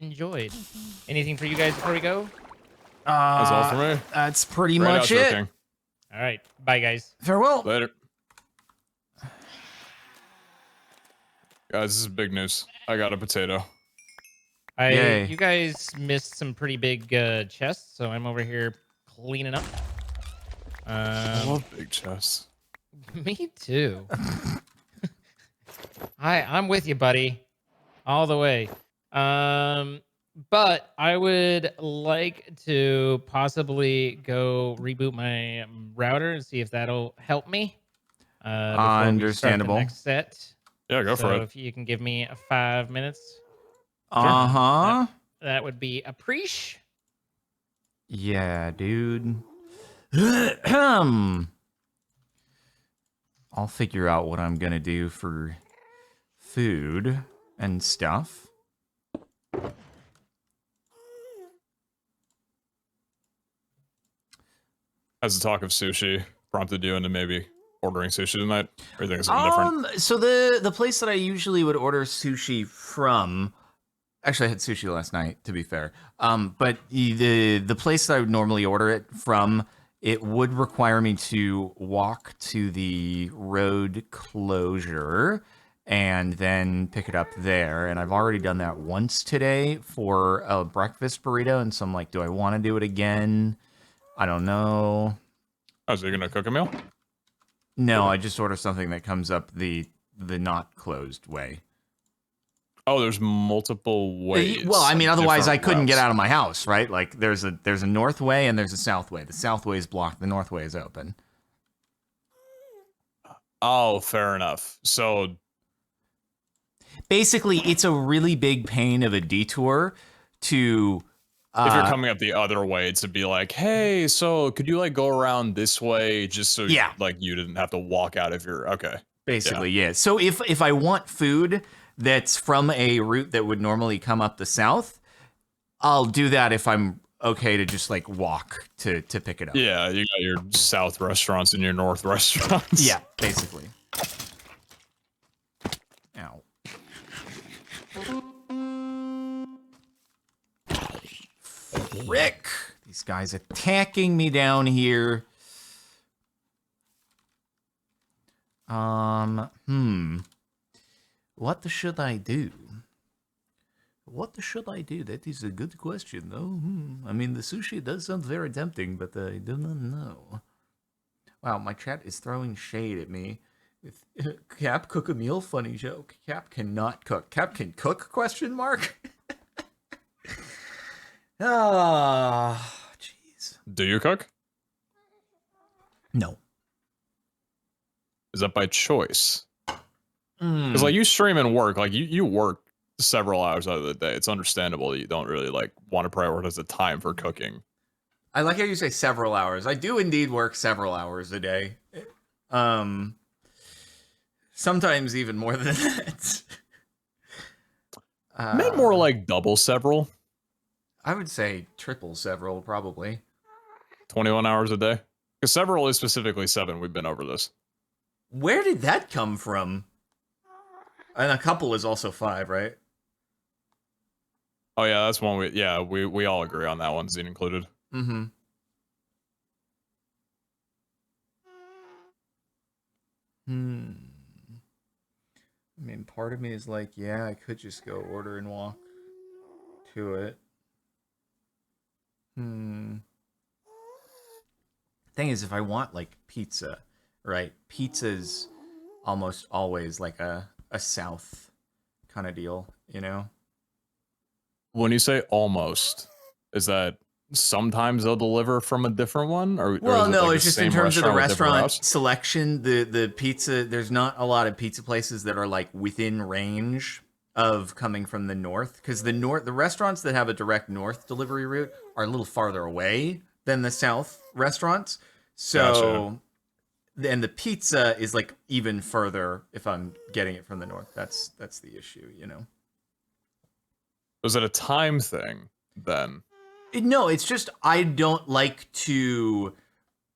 enjoyed. Anything for you guys before we go? That's all for me. That's pretty Great much outro, it. King. All right. Bye, guys. Farewell. Later. Guys, this is big news. I got a potato. Yay. You guys missed some pretty big chests, so I'm over here cleaning up. I love big chests. Me too. I'm with you, buddy, all the way. But I would like to possibly go reboot my router and see if that'll help me. Before we start the Understandable. next set. Yeah, go for it. So if you can give me 5 minutes, that would be appreciated. Yeah, dude. I'll figure out what I'm gonna do for food and stuff. Has the talk of sushi prompted you into maybe ordering sushi tonight? Or you think it's something different? So the place that I usually would order sushi from, actually I had sushi last night, to be fair. But the place that I would normally order it from, it would require me to walk to the road closure and then pick it up there. And I've already done that once today for a breakfast burrito. And so I'm like, do I want to do it again? I don't know. Oh, so you're gonna cook a meal? No, I just order something that comes up the not closed way. Oh, there's multiple ways. Well, I mean, otherwise I couldn't routes. get out of my house, right? Like there's a north way and there's a south way. The south way is blocked. The north way is open. Oh, fair enough. So basically, it's a really big pain of a detour to. If you're coming up the other way, to be like, hey, so could you like go around this way just so like you didn't have to walk out of your Basically, yeah. So if I want food that's from a route that would normally come up the south, I'll do that if I'm okay to just like walk to pick it up. Yeah, you got your south restaurants and your north restaurants. Yeah, basically. Ow. Rick! These guys attacking me down here. What should I do? What should I do? That is a good question, though. I mean, the sushi does sound very tempting, but I do not know. Wow, my chat is throwing shade at me. With Cap, cook a meal? Funny joke. Cap cannot cook. Cap can cook? Question mark. Ah, jeez. Do you cook? No. Is that by choice? Because like you stream and work, like you work several hours out of the day. It's understandable that you don't really like want to prioritize the time for cooking. I like how you say several hours. I do indeed work several hours a day. Sometimes even more than that. Maybe more like double several. I would say triple several, probably. 21 hours a day? Because several is specifically 7. We've been over this. Where did that come from? And a couple is also 5, right? Oh yeah, that's one we all agree on that one, Zine included. Mm-hmm. I mean, part of me is like, yeah, I could just go order and walk to it. Thing is, if I want like pizza, right? Pizza's almost always like a south kind of deal, you know? When you say almost, is that sometimes they'll deliver from a different one? Or well, no, like it's just in terms of the restaurant selection, the pizza, there's not a lot of pizza places that are like within range of coming from the north, because the restaurants that have a direct north delivery route are a little farther away than the south restaurants. So, and the pizza is like even further if I'm getting it from the north. That's the issue, you know. Was it a time thing then? No, it's just I don't like to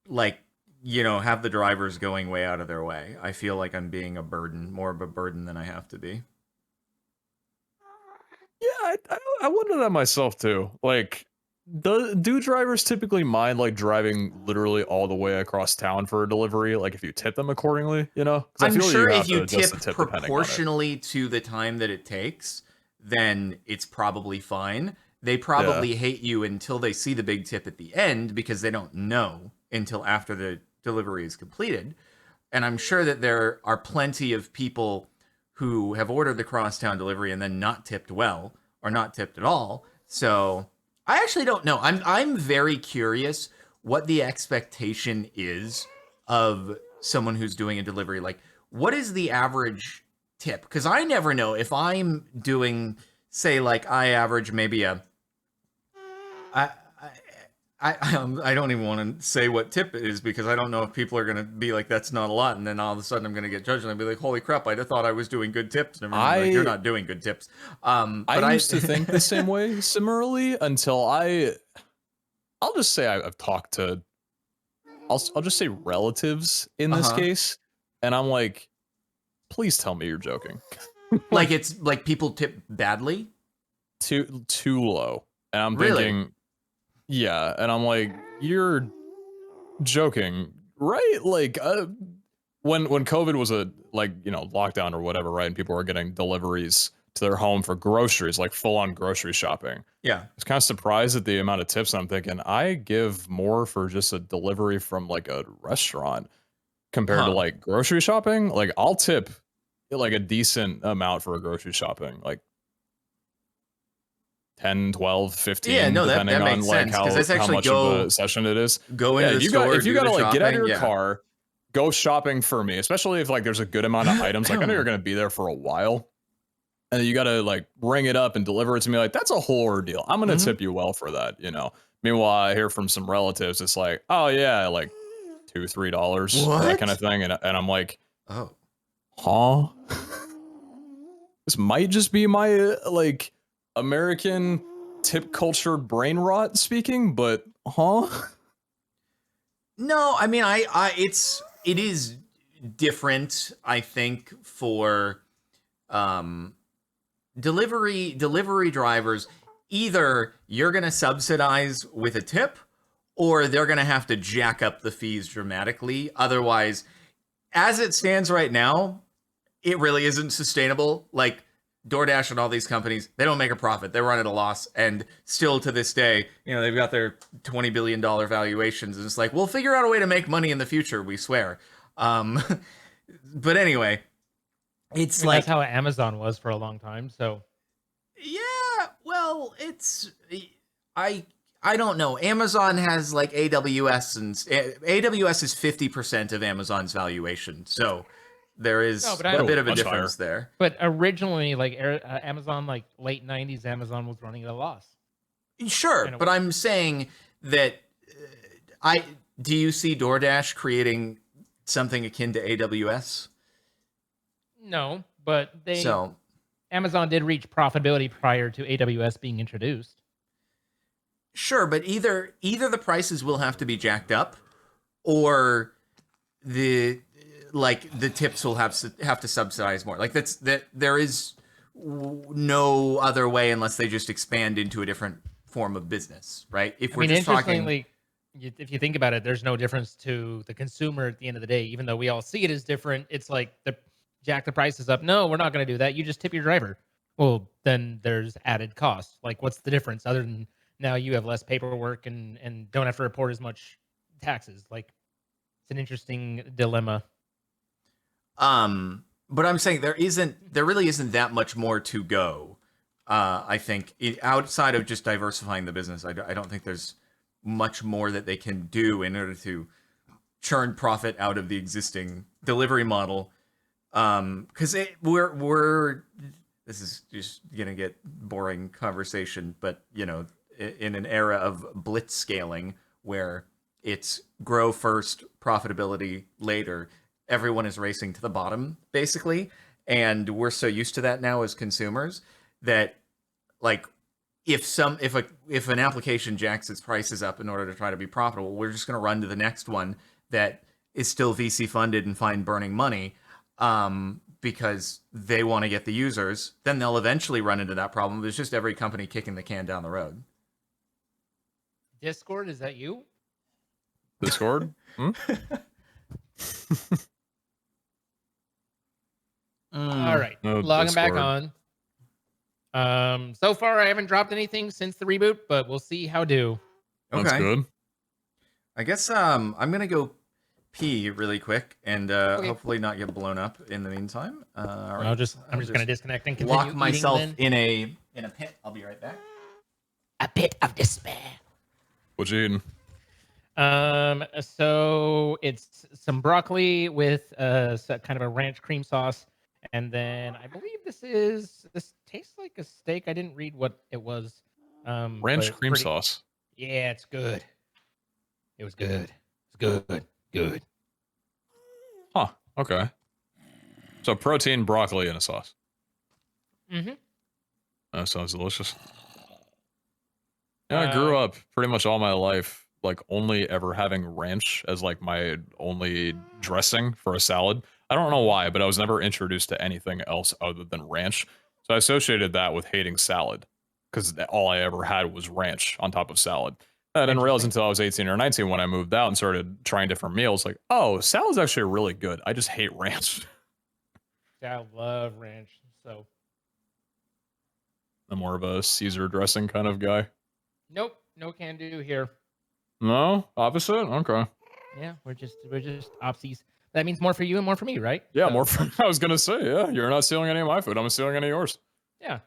like, you know, have the drivers going way out of their way. I feel like I'm being a burden, more of a burden than I have to be. Yeah, I wonder that myself too. Like, do drivers typically mind like driving literally all the way across town for a delivery? Like, if you tip them accordingly, you know? Because I I'm feel like you sure have if to you adjust tip the tip depending on it. proportionally to the time that it takes, then it's probably fine. They Yeah. probably hate you until they see the big tip at the end because they don't know until after the delivery is completed. And I'm sure that there are plenty of people who have ordered the crosstown delivery and then not tipped well or not tipped at all. So I actually don't know. I'm very curious what the expectation is of someone who's doing a delivery. Like, what is the average tip? Because I never know if I'm doing, say, like I average maybe a I I don't even want to say what tip it is because I don't know if people are going to be like, that's not a lot. And then all of a sudden I'm going to get judged and I'll be like, holy crap, I thought I was doing good tips. And everyone's like, you're not doing good tips. But I used to think the same way similarly until I'll just say I've talked to, I'll just say relatives in this case. And I'm like, please tell me you're joking. like it's like people tip badly. Too low. And I'm Really? thinking, yeah. And I'm like, you're joking, right? Like, when COVID was a like, you know, lockdown or whatever, right? And people were getting deliveries to their home for groceries, like full on grocery shopping. Yeah. I was kind of surprised at the amount of tips. I'm thinking I give more for just a delivery from like a restaurant compared to like grocery shopping. Like, I'll tip like a decent amount for a grocery shopping, like 10, 12, 15, Yeah, no, that depending on makes like sense because that's how actually much of a session it is. go into the you store. if you gotta like get out of your shopping, car, go shopping for me, especially if like there's a good amount of items. Like, I know you're gonna be there for a while, and you gotta like ring it up and deliver it to me. Like, that's a whole ordeal. I'm gonna tip you well for that, you know. Meanwhile, I hear from some relatives, it's like, oh yeah, like $2-3, that kind of thing, and I'm like, oh, huh? This might just be my like American tip culture brain rot speaking, but huh? no, I mean, it is different. I think for delivery drivers, either you're gonna subsidize with a tip, or they're gonna have to jack up the fees dramatically. Otherwise, as it stands right now, it really isn't sustainable. Like DoorDash and all these companies, they don't make a profit. They run at a loss. And still to this day, you know, they've got their $20 billion valuations. And it's like, we'll figure out a way to make money in the future, we swear. But anyway, it's like that's how Amazon was for a long time. So yeah, well, I don't know. Amazon has like AWS, and AWS is 50% of Amazon's valuation. So there is a bit of a difference there. But originally, like Amazon, like late 90s, Amazon was running at a loss. Sure, but I'm saying that do you see DoorDash creating something akin to AWS? No, but Amazon did reach profitability prior to AWS being introduced. Sure, but either the prices will have to be jacked up, or the tips will have to subsidize more. Like there is no other way unless they just expand into a different form of business, right? If we're just talking, if you think about it, there's no difference to the consumer at the end of the day. Even though we all see it as different, it's like the jack the prices up. No, we're not going to do that. You just tip your driver. Well, then there's added costs. Like, what's the difference other than now you have less paperwork and don't have to report as much taxes? Like, it's an interesting dilemma. But I'm saying there really isn't that much more to go. I think outside of just diversifying the business, I don't think there's much more that they can do in order to churn profit out of the existing delivery model. Because we're this is just gonna get boring conversation, but you know, in an era of blitz scaling where it's grow first, profitability later, everyone is racing to the bottom basically, and we're so used to that now as consumers that like if an application jacks its prices up in order to try to be profitable, we're just going to run to the next one that is still VC funded and fine burning money. because they want to get the users, then they'll eventually run into that problem. It's just every company kicking the can down the road. Discord, is that you? Discord? Hmm? All right, No logging back Discord. on. So far I haven't dropped anything since the reboot, but we'll see how do. That's good. I guess I'm gonna go pee really quick and Okay. hopefully not get blown up in the meantime. All right. I'm just gonna disconnect and continue lock myself eating in a pit. I'll be right back. a pit of despair. What you eating? So it's some broccoli with kind of a ranch cream sauce, and then I believe this tastes like a steak. I didn't read what it was. Ranch but cream sauce. Yeah, it's good. It was good. It's good. Huh. Okay. So protein, broccoli, and a sauce. Mm-hmm. That sounds delicious. Yeah, I grew up pretty much all my life, like only ever having ranch as like my only dressing for a salad. I don't know why, but I was never introduced to anything else other than ranch. So I associated that with hating salad because all I ever had was ranch on top of salad. I didn't realize until I was 18 or 19 when I moved out and started trying different meals, like, oh, salad's actually really good. I just hate ranch. I love ranch. So I'm more of a Caesar dressing kind of guy. nope, no can do here. No? Opposite? Okay. Yeah, we're just opsies. That means more for you and more for me, right? Yeah, So, more for, I was going to say, yeah, you're not stealing any of my food. I'm stealing any of yours. Yeah.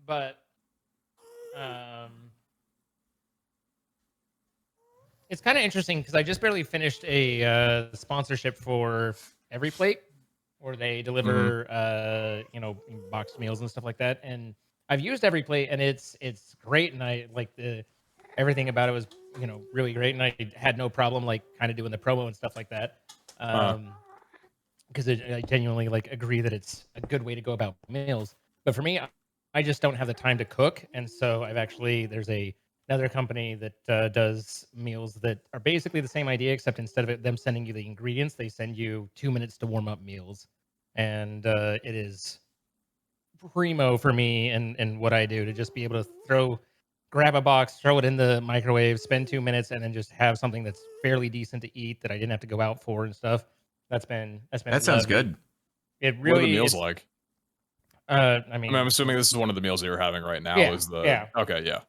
But it's kind of interesting because I just barely finished a sponsorship for Every Plate, where they deliver boxed meals and stuff like that. And I've used Every Plate, and it's great, and I like everything about it was really great, and I had no problem like kind of doing the promo and stuff like that. Because I genuinely like agree that it's a good way to go about meals. But for me, I just don't have the time to cook, and so there's another company that does meals that are basically the same idea, except instead of them sending you the ingredients, they send you 2 minutes to warm up meals, and it is primo for me and what I do to just be able to grab a box, throw it in the microwave, spend 2 minutes, and then just have something that's fairly decent to eat that I didn't have to go out for and stuff. That That sounds lovely. good. It What are the really meals like? I mean, I'm assuming this is one of the meals that you're having right now. Yeah, Is the yeah. Okay, yeah.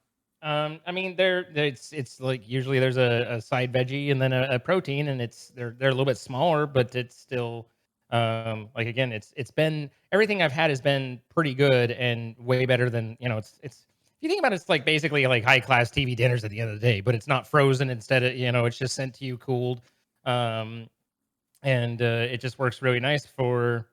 I mean, it's like usually there's a side veggie and then a protein, and they're a little bit smaller, but it's still like again, it's been everything I've had has been pretty good and way better than it's if you think about it, it's like basically like high class TV dinners at the end of the day, but it's not frozen. Instead of it's just sent to you cooled, and it just works really nice for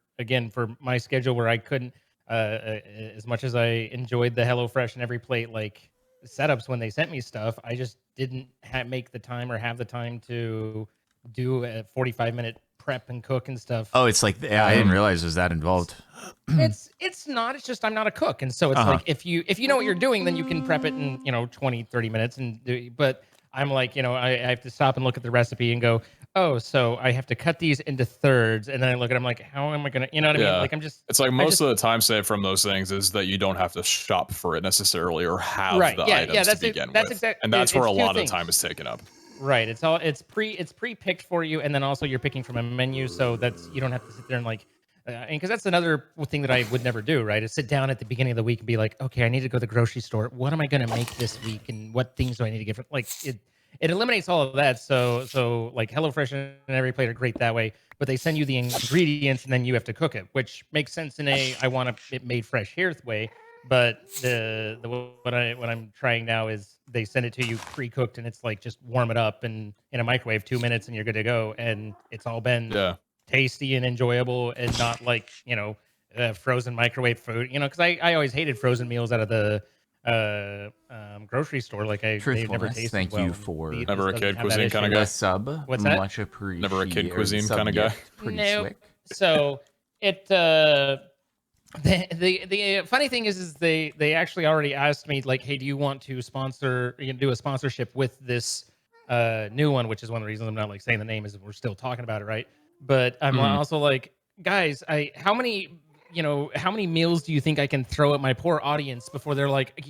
my schedule where I couldn't as much as I enjoyed the HelloFresh and Every Plate like setups when they sent me stuff, I just didn't make the time or have the time to do a 45-minute prep and cook and stuff. Oh, it's like I didn't realize it was that involved. It's not. It's just I'm not a cook, and so it's like if you know what you're doing, then you can prep it in 20, 30 minutes. But I'm like I have to stop and look at the recipe and go, oh, so I have to cut these into thirds, and then I look at them like, how am I gonna, what I mean? Like It's like most of the time saved from those things is that you don't have to shop for it necessarily or have the items to begin with. Exactly, and that's where a lot of the time is taken up. Right. It's pre-picked for you, and then also you're picking from a menu, so that's you don't have to sit there and like, and because that's another thing that I would never do. Right, is sit down at the beginning of the week and be like, okay, I need to go to the grocery store. What am I going to make this week, and what things do I need to get? Like it eliminates all of that. So like HelloFresh and Every Plate are great that way, but they send you the ingredients and then you have to cook it, which makes sense in I want it made fresh here way. But what I'm trying now is they send it to you pre-cooked, and it's like just warm it up and in a microwave 2 minutes and you're good to go, and it's all been tasty and enjoyable and not like frozen microwave food. Because I always hated frozen meals out of the grocery store. Like they never tasted thank well. you for never a kid cuisine kind of guy. Sub. What's that? Much appreciated. Never a kid cuisine kind of guy. Pretty slick. So it the funny thing is they actually already asked me like, hey, do you want to do a sponsorship with this new one, which is one of the reasons I'm not like saying the name is we're still talking about it, right? But I'm also like, guys, how many meals do you think I can throw at my poor audience before they're like,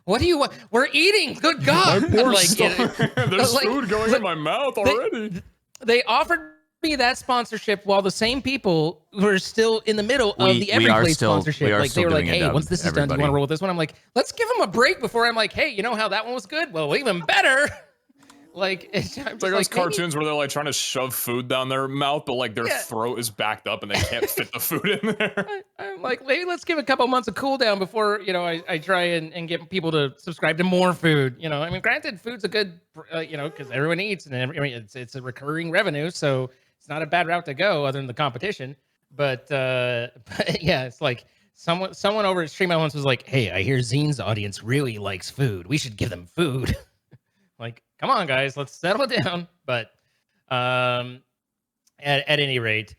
what do you want? We're eating. Good God. My poor Like, there's like, food going in my mouth already. They offered me that sponsorship while the same people were still in the middle of the Every Plate sponsorship. Like they were like, hey, once this is done, do you want to roll with this one? I'm like, let's give them a break before I'm like, hey, you know how that one was good? Well, even better. Like it's like those cartoons where they're like trying to shove food down their mouth, but like their throat is backed up and they can't fit the food in there. I'm like, maybe let's give a couple months of cool down before I try and get people to subscribe to more food. I mean, granted, food's a good because everyone eats and it's a recurring revenue, so it's not a bad route to go other than the competition. But yeah, it's like someone over at Stream once was like, hey, I hear Zine's audience really likes food. We should give them food. Like, come on, guys, let's settle down. But at any rate,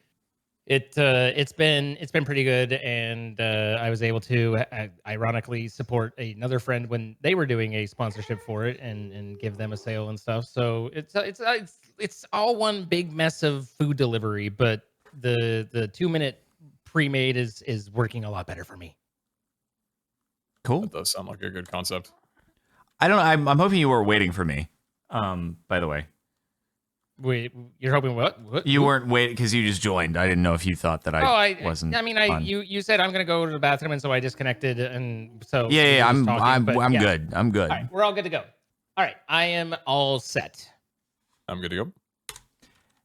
it's been pretty good, and I was able to ironically support another friend when they were doing a sponsorship for it and give them a sale and stuff. So it's all one big mess of food delivery, but the 2-minute pre-made is working a lot better for me. Cool. That does sound like a good concept. I don't know. I'm hoping you were waiting for me. By the way. Wait, you're hoping what? You weren't waiting because you just joined. I didn't know if you thought that I wasn't. I mean, you said I'm gonna go to the bathroom, and so I disconnected, and so yeah. I'm good. I'm good. All right, we're all good to go. All right, I am all set. I'm good to go.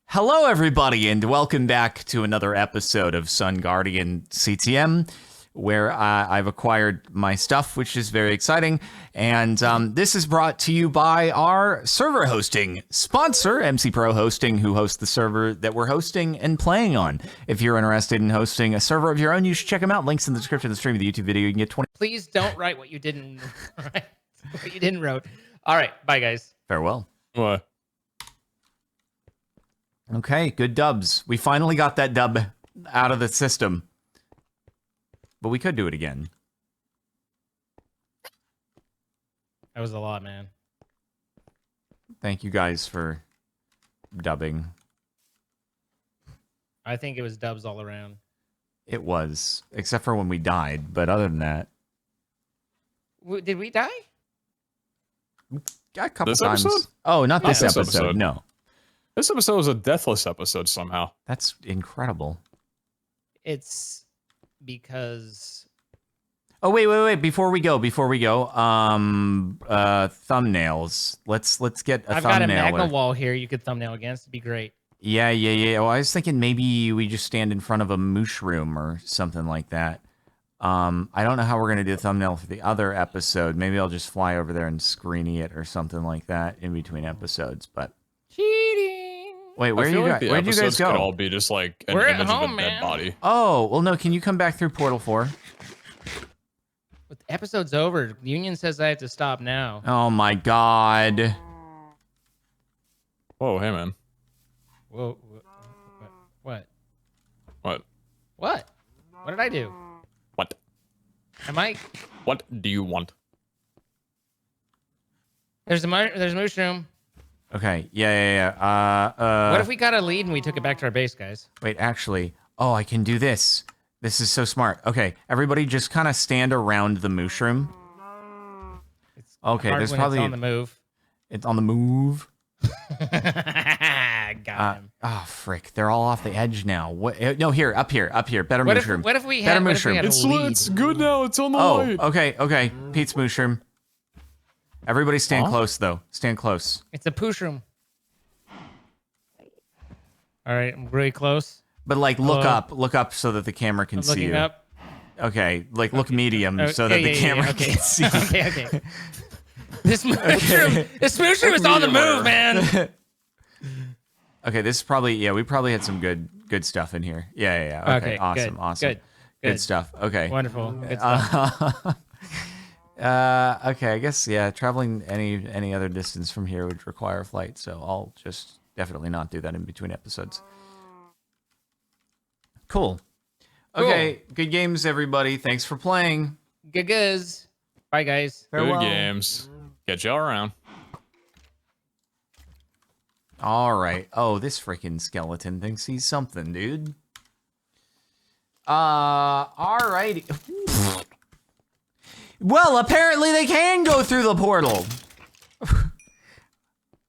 Hello, everybody, and welcome back to another episode of Sun Guardian CTM, where I've acquired my stuff, which is very exciting. And this is brought to you by our server hosting sponsor, MC Pro Hosting, who hosts the server that we're hosting and playing on. If you're interested in hosting a server of your own, you should check them out. Links in the description of the stream of the YouTube video. You can get 20. Please don't write what you didn't write. What you didn't wrote. All right, bye, guys. Farewell. What? Okay, good dubs. We finally got that dub out of the system. But we could do it again. That was a lot, man. Thank you guys for dubbing. I think it was dubs all around. It was, except for when we died. But other than that, did we die? A couple this times. Episode? Oh, not this episode. No. This episode was a deathless episode somehow. That's incredible. It's because. Oh wait! Before we go, thumbnails. Let's get a thumbnail. I've got a Magna wall here. You could thumbnail against. It'd be great. Yeah. Well, I was thinking maybe we just stand in front of a moosh room or something like that. I don't know how we're gonna do the thumbnail for the other episode. Maybe I'll just fly over there and screeny it or something like that in between episodes. But cheating. Wait, where'd you guys go? Could all be just like an We're image at home, of a dead man. body. Oh, well, no. Can you come back through Portal 4? But the episode's over. The Union says I have to stop now. Oh my God. Whoa, hey man. Whoa. What? What? What did I do? What? Am I? What do you want? There's a mushroom. Okay. Yeah. What if we got a lead and we took it back to our base, guys? Wait, actually. Oh, I can do this. This is so smart. Okay, everybody just kind of stand around the mushroom. Okay, there's probably... It's on the move. It's on the move? Got him. Oh, frick. They're all off the edge now. What? No, here. Up here. Better mushroom. What if we had a lead? It's good now. It's on the light. Oh, okay. Pete's mushroom. Everybody stand close, though. Stand close. It's a pushroom. All right, I'm really close. But, like, look up so that the camera can see you. Looking up. Okay, like, look medium so that the camera can see you. Okay. This mushroom is on the move, man. Okay, this is probably, we probably had some good stuff in here. Yeah. Okay, awesome. Good stuff. Okay. Wonderful. Good stuff. Okay, I guess, traveling any other distance from here would require a flight, so I'll just definitely not do that in between episodes. Cool. Okay, good games, everybody. Thanks for playing. Good. Bye, guys. Farewell. Good games. Catch y'all around. All right. Oh, this freaking skeleton thinks he's something, dude. All righty. Well, apparently they can go through the portal.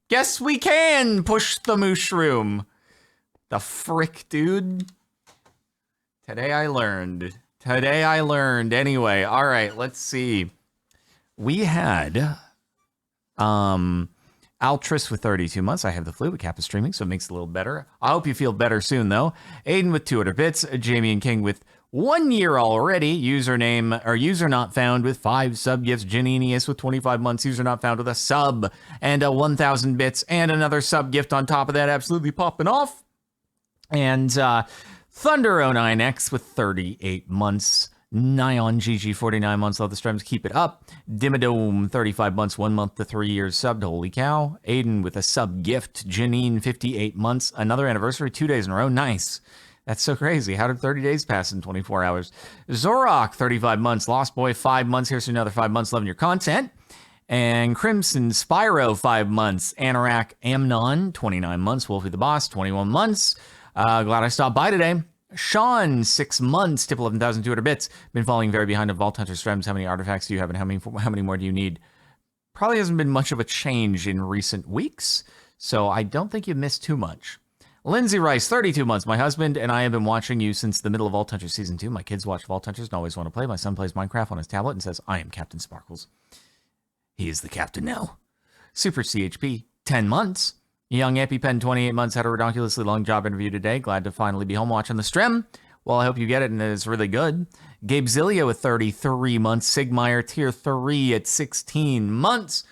Guess we can push the mushroom. The frick, dude. Today I learned. Anyway, all right, let's see. We had Altris with 32 months. I have the flu, but Cap is streaming, so it makes it a little better. I hope you feel better soon, though. Aiden with 200 bits. Jamie and King with 1 year already. Username or user not found with 5 sub gifts. Janinius with 25 months. User not found with a sub and a 1,000 bits and another sub gift on top of that. Absolutely popping off. And Thunder09X with 38 months. Nyon GG 49 months. Love the streams. Keep it up. Dimmadome 35 months, 1 month to 3 years subbed. Holy cow. Aiden with a sub gift. Janine 58 months. Another anniversary 2 days in a row. Nice. That's so crazy. How did 30 days pass in 24 hours? Zorok 35 months. Lost Boy 5 months. Here's another 5 months. Loving your content. And Crimson Spyro 5 months. Anorak Amnon 29 months. Wolfie the Boss 21 months. Glad I stopped by today. Sean, 6 months, tip 11,200 bits. Been falling very behind on Vault Hunter streams. How many artifacts do you have and how many more do you need? Probably hasn't been much of a change in recent weeks, so I don't think you missed too much. Lindsay Rice, 32 months. My husband and I have been watching you since the middle of Vault Hunter Season 2. My kids watch Vault Hunters and always want to play. My son plays Minecraft on his tablet and says, I am CaptainSparklez. He is the captain now. Super CHP, 10 months. Young EpiPen, 28 months, had a ridiculously long job interview today. Glad to finally be home watching the stream. Well, I hope you get it and it's really good. Gabe Zillia with 33 months. Sigmeyer, tier 3 at 16 months.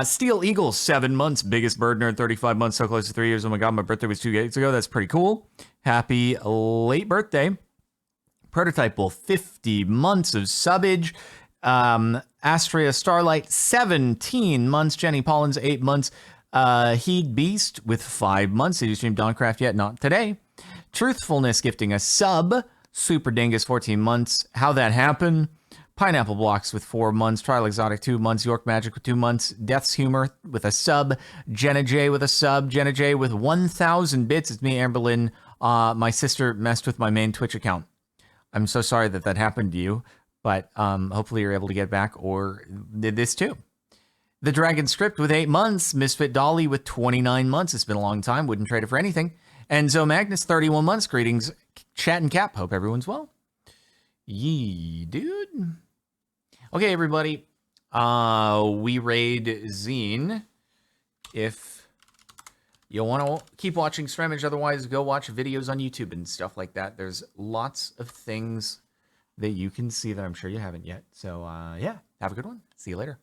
Steel Eagle, 7 months. Biggest bird nerd, 35 months, so close to 3 years. Oh my god, my birthday was 2 days ago. That's pretty cool. Happy late birthday. Prototype Bull, 50 months of subbage. Astria Starlight, 17 months. Jenny Pollins, 8 months. Heed Beast with 5 months. Did you stream Dawncraft yet? Not today. Truthfulness gifting a sub. Super Dingus 14 months. How that happened? Pineapple Blocks with 4 months. Trial Exotic 2 months. York Magic with 2 months. Death's Humor with a sub. Jenna J with a sub. Jenna J with 1,000 bits. It's me, Amberlyn. My sister messed with my main Twitch account. I'm so sorry that that happened to you, but hopefully you're able to get back or did this too. The Dragon Script with 8 months. Misfit Dolly with 29 months. It's been a long time. Wouldn't trade it for anything. Enzo Magnus, 31 months. Greetings, chat and Cap. Hope everyone's well. Yee, dude. Okay, everybody. We raid Zine. If you want to keep watching Scramage, otherwise go watch videos on YouTube and stuff like that. There's lots of things that you can see that I'm sure you haven't yet. So, yeah, have a good one. See you later.